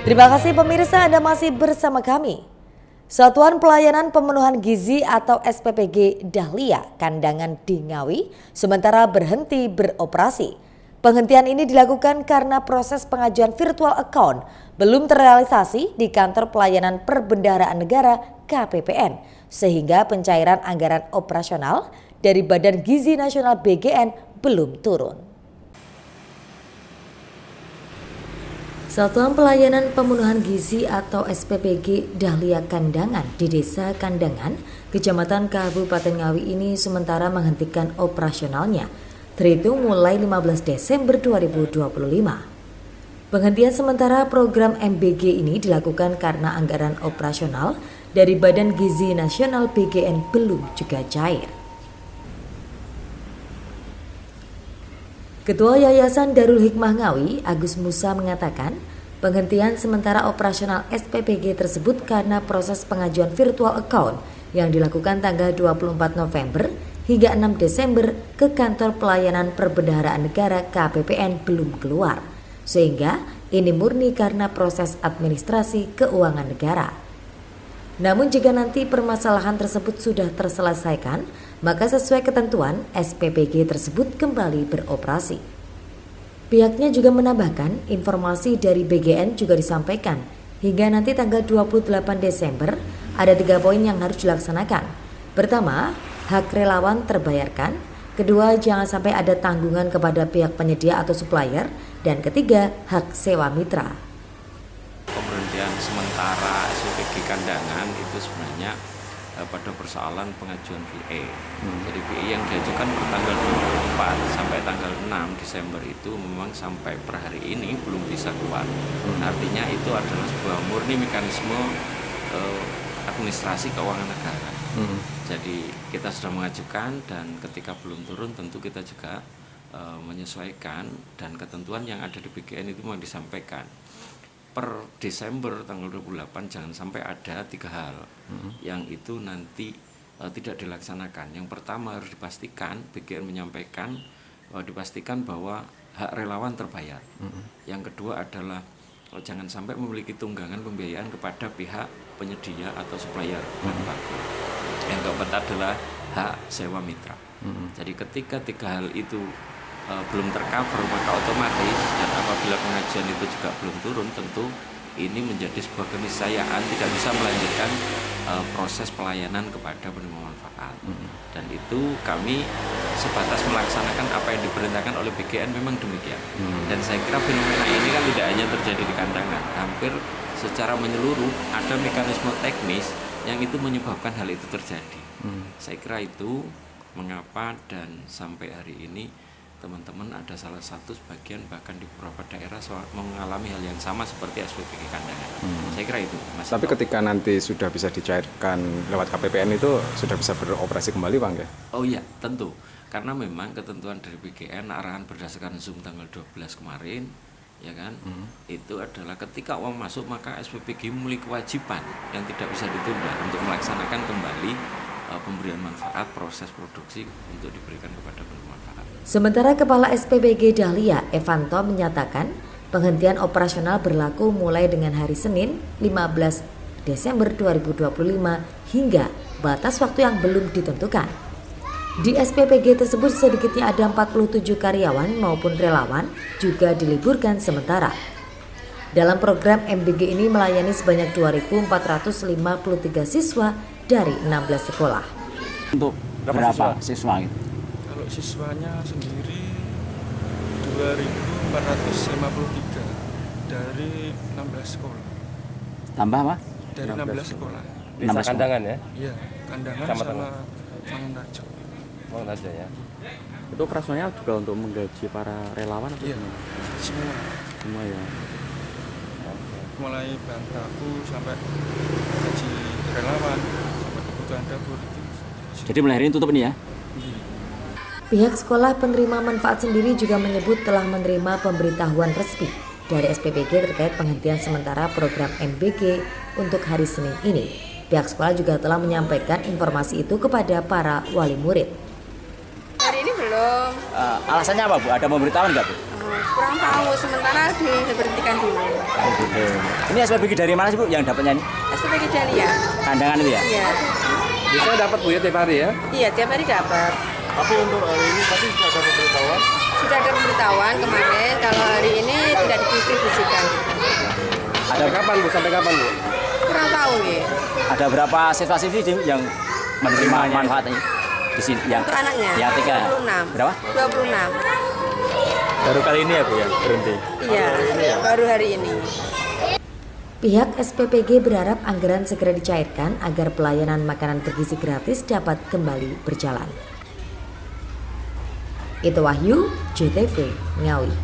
Terima kasih pemirsa, Anda masih bersama kami. Satuan Pelayanan Pemenuhan Gizi atau SPPG Dahlia Kandangan di Ngawi sementara berhenti beroperasi. Penghentian ini dilakukan karena proses pengajuan virtual account belum terrealisasi di Kantor Pelayanan Perbendaharaan Negara KPPN, sehingga pencairan anggaran operasional dari Badan Gizi Nasional BGN belum turun. Satuan Pelayanan Pemenuhan Gizi atau SPPG Dahlia Kandangan di Desa Kandangan, Kecamatan Kabupaten Ngawi ini sementara menghentikan operasionalnya, terhitung mulai 15 Desember 2025. Penghentian sementara program MBG ini dilakukan karena anggaran operasional dari Badan Gizi Nasional BGN belum juga cair. Ketua Yayasan Darul Hikmah Ngawi, Agus Musa mengatakan, penghentian sementara operasional SPPG tersebut karena proses pengajuan virtual account yang dilakukan tanggal 24 November hingga 6 Desember ke Kantor Pelayanan Perbendaharaan Negara KPPN belum keluar, sehingga ini murni karena proses administrasi keuangan negara. Namun jika nanti permasalahan tersebut sudah terselesaikan, maka sesuai ketentuan SPPG tersebut kembali beroperasi. Pihaknya juga menambahkan informasi dari BGN juga disampaikan hingga nanti tanggal 28 Desember ada 3 poin yang harus dilaksanakan. Pertama, hak relawan terbayarkan. Kedua, jangan sampai ada tanggungan kepada pihak penyedia atau supplier. Dan ketiga, hak sewa mitra. Pemberhentian sementara SPPG Kandangan itu sebenarnya pada persoalan pengajuan VA. Jadi VA yang diajukan per tanggal 24 sampai tanggal 6 Desember itu memang sampai per hari ini belum bisa keluar. Artinya itu adalah sebuah murni mekanisme administrasi keuangan negara. Jadi kita sudah mengajukan dan ketika belum turun tentu kita juga menyesuaikan, dan ketentuan yang ada di BGN itu memang disampaikan. Per Desember tanggal 28 jangan sampai ada 3 hal yang itu nanti tidak dilaksanakan. Yang pertama harus dipastikan, BGN menyampaikan dipastikan bahwa hak relawan terbayar. Yang kedua adalah jangan sampai memiliki tunggangan pembiayaan kepada pihak penyedia atau supplier bahan baku. Yang keempat adalah hak sewa mitra. Jadi ketika 3 hal itu belum tercover, maka otomatis dan apabila pengajuan itu juga belum turun, tentu ini menjadi sebuah keniscayaan tidak bisa melanjutkan proses pelayanan kepada penerima manfaat. Dan itu kami sebatas melaksanakan apa yang diperintahkan oleh BGN, memang demikian. Dan saya kira fenomena ini kan tidak hanya terjadi di Kandangan, hampir secara menyeluruh ada mekanisme teknis yang itu menyebabkan hal itu terjadi. Saya kira itu mengapa dan sampai hari ini teman-teman ada salah satu sebagian bahkan di beberapa daerah mengalami hal yang sama seperti SPPG Kandangan. Saya kira itu. Tapi ketika nanti sudah bisa dicairkan lewat KPPN itu sudah bisa beroperasi kembali, Bang, ya? Oh iya, tentu. Karena memang ketentuan dari BGN arahan berdasarkan Zoom tanggal 12 kemarin, ya kan? Itu adalah ketika uang masuk maka SPPG memiliki kewajiban yang tidak bisa ditunda untuk melaksanakan kembali pemberian manfaat proses produksi untuk diberikan kepada penerima manfaat. Sementara Kepala SPPG Dahlia, Evanto, menyatakan penghentian operasional berlaku mulai dengan hari Senin 15 Desember 2025 hingga batas waktu yang belum ditentukan. Di SPPG tersebut sedikitnya ada 47 karyawan maupun relawan juga diliburkan sementara. Dalam program MBG ini melayani sebanyak 2.453 siswa dari 16 sekolah. Untuk berapa siswa gitu? Kalau siswanya sendiri 2.453 dari 16 sekolah. Tambah apa? Dari 16 sekolah. Desa Kandangan ya? Iya, Kandangan sama Mangunarjo. Mangunarjo ya. Itu operasionalnya juga untuk menggaji para relawan atau Iya, gimana? semua Semua ya. mulai bahan baku sampai gaji relawan sampai kebutuhan dapur itu. Jadi mulai hari ini tutup ini ya? Iya. Pihak sekolah penerima manfaat sendiri juga menyebut telah menerima pemberitahuan resmi dari SPPG terkait penghentian sementara program MBG untuk hari Senin ini. Pihak sekolah juga telah menyampaikan informasi itu kepada para wali murid. Hari ini belum. Alasannya apa, Bu? Ada pemberitahuan nggak, Bu? Kurang tahu, sementara diberhentikan dulu. Ini SPBG dari mana sih Bu yang dapatnya ini? SPG Dahlia. Kandangan itu ya? Iya. Biasanya dapat Bu ya tiap hari ya? Iya, tiap hari dapat. Tapi untuk hari ini pasti sudah ada pemberitahuan. Sudah ada pemberitahuan kemarin kalau hari ini tidak didistribusikan. Sampai kapan Bu? Sampai kapan Bu? Kurang tahu nih. Ada berapa siswa-siswi yang menerima manfaatnya di sini? Yang Untuk anaknya. Yang 26. Berapa? 26. Baru kali ini ya Bu ya berhenti. Iya, baru hari ini. Pihak SPPG berharap anggaran segera dicairkan agar pelayanan makanan bergizi gratis dapat kembali berjalan. Itu Wahyu, JTV, Ngawi.